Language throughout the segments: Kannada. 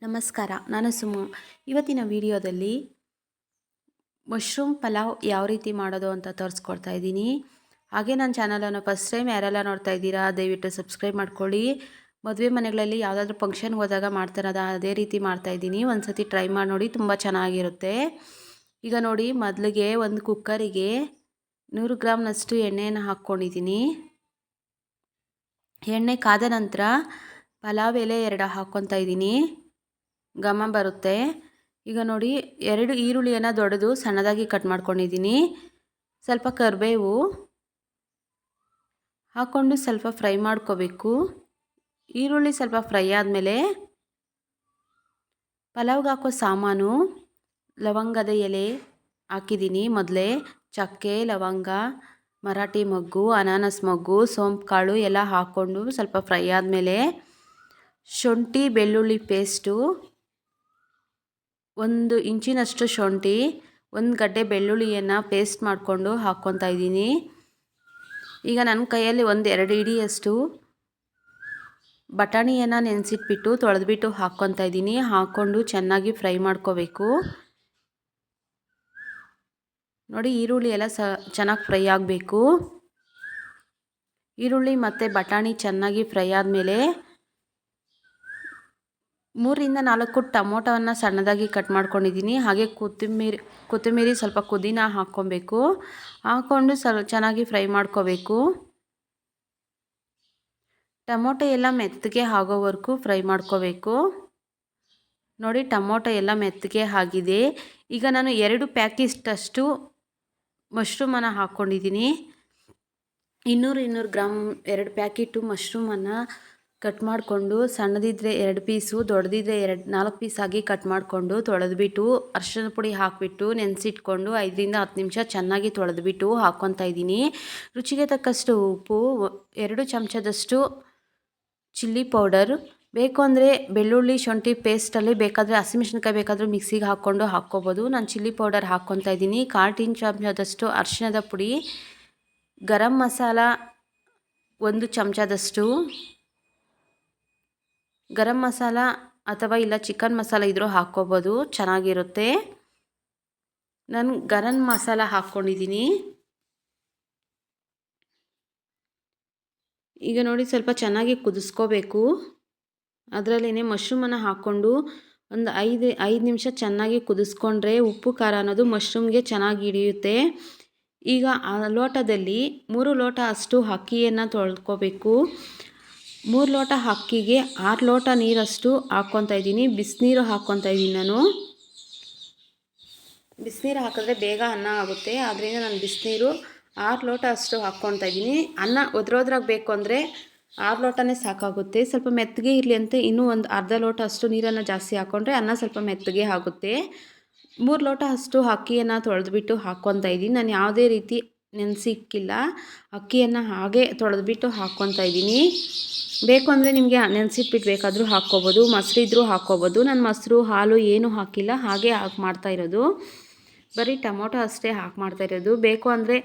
ನಮಸ್ಕಾರ, ನಾನು ಸುಮು. ಇವತ್ತಿನ ವಿಡಿಯೋದಲ್ಲಿ ಮಶ್ರೂಮ್ ಪಲಾವ್ ಯಾವ ರೀತಿ ಮಾಡೋದು ಅಂತ ತೋರಿಸ್ಕೊಡ್ತಾ ಇದ್ದೀನಿ. ಹಾಗೆ ನನ್ನ ಚಾನಲನ್ನು ಫಸ್ಟ್ ಟೈಮ್ ಯಾರೆಲ್ಲ ನೋಡ್ತಾ ಇದ್ದೀರಾ ದಯವಿಟ್ಟು ಸಬ್ಸ್ಕ್ರೈಬ್ ಮಾಡ್ಕೊಳ್ಳಿ. ಮದುವೆ ಮನೆಗಳಲ್ಲಿ ಯಾವುದಾದ್ರೂ ಫಂಕ್ಷನ್ಗೆ ಹೋದಾಗ ಮಾಡ್ತಾರದ ಅದೇ ರೀತಿ ಮಾಡ್ತಾಯಿದ್ದೀನಿ. ಒಂದು ಸತಿ ಟ್ರೈ ಮಾಡಿ ನೋಡಿ, ತುಂಬ ಚೆನ್ನಾಗಿರುತ್ತೆ. ಈಗ ನೋಡಿ, ಮೊದಲಿಗೆ ಒಂದು ಕುಕ್ಕರಿಗೆ 100 ಗ್ರಾಮ್ನಷ್ಟು ಎಣ್ಣೆಯನ್ನು ಹಾಕ್ಕೊಂಡಿದ್ದೀನಿ. ಎಣ್ಣೆ ಕಾದ ನಂತರ ಪಲಾವ್ ಎಲೆ 2 ಹಾಕ್ಕೊತಾ ಇದ್ದೀನಿ. ಘಮ ಬರುತ್ತೆ. ಈಗ ನೋಡಿ, 2 ಈರುಳ್ಳಿಯನ್ನು ದೊಡ್ಡದು ಸಣ್ಣದಾಗಿ ಕಟ್ ಮಾಡ್ಕೊಂಡಿದ್ದೀನಿ. ಸ್ವಲ್ಪ ಕರಿಬೇವು ಹಾಕ್ಕೊಂಡು ಸ್ವಲ್ಪ ಫ್ರೈ ಮಾಡ್ಕೋಬೇಕು. ಈರುಳ್ಳಿ ಸ್ವಲ್ಪ ಫ್ರೈ ಆದಮೇಲೆ ಪಲಾವ್ಗೆ ಹಾಕೋ ಸಾಮಾನು ಲವಂಗದ ಎಲೆ ಹಾಕಿದ್ದೀನಿ. ಮೊದಲೇ ಚಕ್ಕೆ, ಲವಂಗ, ಮರಾಠಿ ಮೊಗ್ಗು, ಅನಾನಸ್ ಮೊಗ್ಗು, ಸೋಂಪು ಕಾಳು ಎಲ್ಲ ಹಾಕ್ಕೊಂಡು ಸ್ವಲ್ಪ ಫ್ರೈ ಆದಮೇಲೆ ಶುಂಠಿ ಬೆಳ್ಳುಳ್ಳಿ ಪೇಸ್ಟು, 1 ಇಂಚಿನಷ್ಟು ಶುಂಠಿ, 1 ಗಡ್ಡೆ ಬೆಳ್ಳುಳ್ಳಿಯನ್ನು ಪೇಸ್ಟ್ ಮಾಡಿಕೊಂಡು ಹಾಕ್ಕೊತಾ ಇದ್ದೀನಿ. ಈಗ ನನ್ನ ಕೈಯಲ್ಲಿ 1-2 ಹಿಡಿಯಷ್ಟು ಬಟಾಣಿಯನ್ನು ನೆನೆಸಿಟ್ಬಿಟ್ಟು ತೊಳೆದ್ಬಿಟ್ಟು ಹಾಕ್ಕೊತಾ ಇದ್ದೀನಿ. ಹಾಕ್ಕೊಂಡು ಚೆನ್ನಾಗಿ ಫ್ರೈ ಮಾಡ್ಕೋಬೇಕು. ನೋಡಿ, ಈರುಳ್ಳಿ ಎಲ್ಲ ಚೆನ್ನಾಗಿ ಫ್ರೈ ಆಗಬೇಕು. ಈರುಳ್ಳಿ ಮತ್ತು ಬಟಾಣಿ ಚೆನ್ನಾಗಿ ಫ್ರೈ ಆದಮೇಲೆ 3-4 ಟೊಮೊಟೊವನ್ನು ಸಣ್ಣದಾಗಿ ಕಟ್ ಮಾಡ್ಕೊಂಡಿದ್ದೀನಿ. ಹಾಗೆ ಕೊತ್ತಂಬರಿ ಸ್ವಲ್ಪ ಪುದೀನ ಹಾಕ್ಕೊಬೇಕು. ಹಾಕ್ಕೊಂಡು ಚೆನ್ನಾಗಿ ಫ್ರೈ ಮಾಡ್ಕೋಬೇಕು. ಟೊಮೊಟೊ ಎಲ್ಲ ಮೆತ್ತಗೆ ಆಗೋವರೆಗೂ ಫ್ರೈ ಮಾಡ್ಕೋಬೇಕು. ನೋಡಿ, ಟೊಮೊಟೊ ಎಲ್ಲ ಮೆತ್ತಗೆ ಆಗಿದೆ. ಈಗ ನಾನು 2 ಪ್ಯಾಕೆಟಷ್ಟು ಮಶ್ರೂಮನ್ನು ಹಾಕ್ಕೊಂಡಿದ್ದೀನಿ. 200 ಗ್ರಾಮ್ 2 ಪ್ಯಾಕೆಟು ಮಶ್ರೂಮನ್ನು ಕಟ್ ಮಾಡಿಕೊಂಡು, ಸಣ್ಣದಿದ್ದರೆ 2 ಪೀಸು, ದೊಡ್ಡದಿದ್ದರೆ 4 ಪೀಸಾಗಿ ಕಟ್ ಮಾಡಿಕೊಂಡು ತೊಳೆದ್ಬಿಟ್ಟು ಅರಿಶಿನ ಪುಡಿ ಹಾಕಿಬಿಟ್ಟು ನೆನೆಸಿಟ್ಕೊಂಡು 5-10 ನಿಮಿಷ ಚೆನ್ನಾಗಿ ತೊಳೆದ್ಬಿಟ್ಟು ಹಾಕ್ಕೊತಾ ಇದ್ದೀನಿ. ರುಚಿಗೆ ತಕ್ಕಷ್ಟು ಉಪ್ಪು, 2 ಚಮಚದಷ್ಟು ಚಿಲ್ಲಿ ಪೌಡರ್, ಬೇಕು ಅಂದರೆ ಬೆಳ್ಳುಳ್ಳಿ ಶುಂಠಿ ಪೇಸ್ಟಲ್ಲಿ ಬೇಕಾದರೆ ಹಸಿಮೆಣ್ಸಿನ್ಕಾಯಿ ಬೇಕಾದರೂ ಮಿಕ್ಸಿಗೆ ಹಾಕ್ಕೊಂಡು ಹಾಕ್ಕೋಬೋದು. ನಾನು ಚಿಲ್ಲಿ ಪೌಡರ್ ಹಾಕ್ಕೊತಾ ಇದ್ದೀನಿ. 1/4 ಚಮಚದಷ್ಟು ಅರಿಶಿಣದ ಪುಡಿ, ಗರಂ ಮಸಾಲ 1 ಚಮಚದಷ್ಟು, ಗರಂ ಮಸಾಲ ಅಥವಾ ಇಲ್ಲ ಚಿಕನ್ ಮಸಾಲ ಇದ್ದರೂ ಹಾಕ್ಕೋಬೋದು, ಚೆನ್ನಾಗಿರುತ್ತೆ. ನಾನು ಗರಂ ಮಸಾಲ ಹಾಕ್ಕೊಂಡಿದ್ದೀನಿ. ಈಗ ನೋಡಿ, ಸ್ವಲ್ಪ ಚೆನ್ನಾಗಿ ಕುದಿಸ್ಕೋಬೇಕು. ಅದರಲ್ಲೇ ಮಶ್ರೂಮನ್ನು ಹಾಕ್ಕೊಂಡು ಒಂದು 5 ನಿಮಿಷ ಚೆನ್ನಾಗಿ ಕುದಿಸ್ಕೊಂಡ್ರೆ ಉಪ್ಪು ಖಾರ ಅನ್ನೋದು ಮಶ್ರೂಮ್ಗೆ ಚೆನ್ನಾಗಿ ಹಿಡಿಯುತ್ತೆ. ಈಗ ಆ ಲೋಟದಲ್ಲಿ 3 ಲೋಟ ಅಷ್ಟು ಅಕ್ಕಿಯನ್ನು ತೊಳ್ಕೊಬೇಕು. 3 ಲೋಟ ಅಕ್ಕಿಗೆ 6 ಲೋಟ ನೀರಷ್ಟು ಹಾಕ್ಕೊತಾ ಇದ್ದೀನಿ. ಬಿಸಿನೀರು ಹಾಕ್ಕೊತಾ ಇದ್ದೀನಿ. ನಾನು ಬಿಸಿನೀರು ಹಾಕಿದ್ರೆ ಬೇಗ ಅನ್ನ ಆಗುತ್ತೆ, ಆದ್ದರಿಂದ ನಾನು ಬಿಸಿನೀರು 6 ಲೋಟ ಅಷ್ಟು ಹಾಕ್ಕೊತಾ ಇದ್ದೀನಿ. ಅನ್ನ ಒದ್ರೋದ್ರಾಗ ಬೇಕು ಅಂದರೆ 6 ಲೋಟನೇ ಸಾಕಾಗುತ್ತೆ. ಸ್ವಲ್ಪ ಮೆತ್ತಗೆ ಇರಲಿ ಅಂತ ಇನ್ನೂ ಒಂದು ಅರ್ಧ ಲೋಟ ಅಷ್ಟು ನೀರನ್ನು ಜಾಸ್ತಿ ಹಾಕ್ಕೊಂಡ್ರೆ ಅನ್ನ ಸ್ವಲ್ಪ ಮೆತ್ತಗೆ ಆಗುತ್ತೆ. 3 ಲೋಟ ಅಷ್ಟು ಅಕ್ಕಿಯನ್ನು ತೊಳೆದ್ಬಿಟ್ಟು ಹಾಕ್ಕೊತಾ ಇದ್ದೀನಿ. ನಾನು ಯಾವುದೇ ರೀತಿ ನೆನೆಸಿಕ್ಕಿಲ್ಲ, ಅಕ್ಕಿಯನ್ನು ಹಾಗೆ ತೊಳೆದ್ಬಿಟ್ಟು ಹಾಕ್ಕೊತಾ ಇದ್ದೀನಿ. ಬೇಕು ಅಂದರೆ ನಿಮಗೆ ನೆನೆಸಿಟ್ಬಿಟ್ಟು ಬೇಕಾದರೂ ಹಾಕ್ಕೋಬೋದು, ಮೊಸರಿದ್ರೂ ಹಾಕ್ಕೋಬೋದು. ನಾನು ಮೊಸರು ಹಾಲು ಏನೂ ಹಾಕಿಲ್ಲ, ಹಾಗೆ ಮಾಡ್ತಾ ಇರೋದು. ಬರೀ ಟೊಮೊಟೊ ಅಷ್ಟೇ ಮಾಡ್ತಾ ಇರೋದು. ಬೇಕು ಅಂದರೆ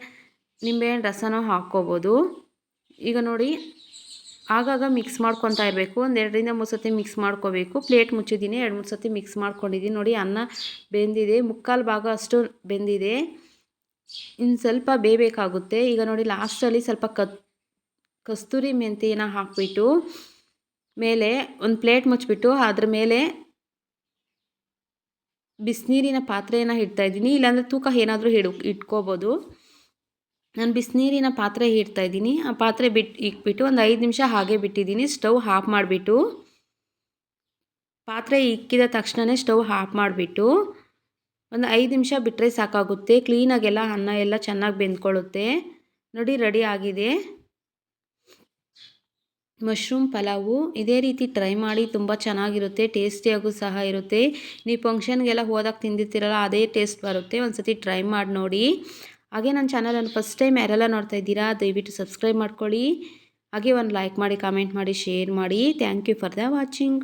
ನಿಂಬೆಹಣ್ಣು ರಸನೂ ಹಾಕ್ಕೋಬೋದು. ಈಗ ನೋಡಿ, ಆಗಾಗ ಮಿಕ್ಸ್ ಮಾಡ್ಕೊತಾ ಇರಬೇಕು. ಒಂದು 2-3 ಸತಿ ಮಿಕ್ಸ್ ಮಾಡ್ಕೋಬೇಕು. ಪ್ಲೇಟ್ ಮುಚ್ಚಿದ್ದೀನಿ, 2-3 ಸತಿ ಮಿಕ್ಸ್ ಮಾಡ್ಕೊಂಡಿದ್ದೀನಿ. ನೋಡಿ, ಅನ್ನ ಬೆಂದಿದೆ, 3/4 ಭಾಗ ಅಷ್ಟು ಬೆಂದಿದೆ. ಇನ್ನು ಸ್ವಲ್ಪ ಬೇಯಬೇಕಾಗುತ್ತೆ. ಈಗ ನೋಡಿ, ಲಾಸ್ಟಲ್ಲಿ ಸ್ವಲ್ಪ ಕಸ್ತೂರಿ ಮೆಂತ್ಯನ ಹಾಕಿಬಿಟ್ಟು ಮೇಲೆ ಒಂದು ಪ್ಲೇಟ್ ಮುಚ್ಚಿಬಿಟ್ಟು ಅದ್ರ ಮೇಲೆ ಬಿಸಿನೀರಿನ ಪಾತ್ರೆಯನ್ನು ಇಡ್ತಾಯಿದ್ದೀನಿ. ಇಲ್ಲಾಂದರೆ ತೂಕ ಏನಾದರೂ ಇಟ್ಕೋಬೋದು. ನಾನು ಬಿಸಿನೀರಿನ ಪಾತ್ರೆ ಇಡ್ತಾಯಿದ್ದೀನಿ. ಆ ಪಾತ್ರೆ ಇಕ್ಬಿಟ್ಟು ಒಂದು 5 ನಿಮಿಷ ಹಾಗೆ ಬಿಟ್ಟಿದ್ದೀನಿ. ಸ್ಟವ್ ಆಫ್ ಮಾಡಿಬಿಟ್ಟು, ಪಾತ್ರೆ ಇಕ್ಕಿದ ತಕ್ಷಣವೇ ಸ್ಟವ್ ಆಫ್ ಮಾಡಿಬಿಟ್ಟು ಒಂದು 5 ನಿಮಿಷ ಬಿಟ್ಟರೆ ಸಾಕಾಗುತ್ತೆ. ಕ್ಲೀನಾಗೆಲ್ಲ ಅನ್ನ ಎಲ್ಲ ಚೆನ್ನಾಗಿ ಬೆಂದ್ಕೊಳ್ಳುತ್ತೆ. ನೋಡಿ, ರೆಡಿ ಆಗಿದೆ ಮಶ್ರೂಮ್ ಪಲಾವು. ಇದೇ ರೀತಿ ಟ್ರೈ ಮಾಡಿ, ತುಂಬ ಚೆನ್ನಾಗಿರುತ್ತೆ, ಟೇಸ್ಟಿಯಾಗೂ ಸಹ ಇರುತ್ತೆ. ನೀವು ಫಂಕ್ಷನ್ಗೆಲ್ಲ ಹೋದಾಗ ತಿಂದಿರ್ತೀರಲ್ಲ, ಅದೇ ಟೇಸ್ಟ್ ಬರುತ್ತೆ. ಒಂದು ಸತಿ ಟ್ರೈ ಮಾಡಿ ನೋಡಿ. ಹಾಗೆ ನನ್ನ ಚಾನಲನ್ನು ಫಸ್ಟ್ ಟೈಮ್ ಯಾರೆಲ್ಲ ನೋಡ್ತಾ ಇದ್ದೀರಾ ದಯವಿಟ್ಟು ಸಬ್ಸ್ಕ್ರೈಬ್ ಮಾಡ್ಕೊಳ್ಳಿ. ಹಾಗೆ ಒಂದು ಲೈಕ್ ಮಾಡಿ, ಕಾಮೆಂಟ್ ಮಾಡಿ, ಶೇರ್ ಮಾಡಿ. Thank you for the watching.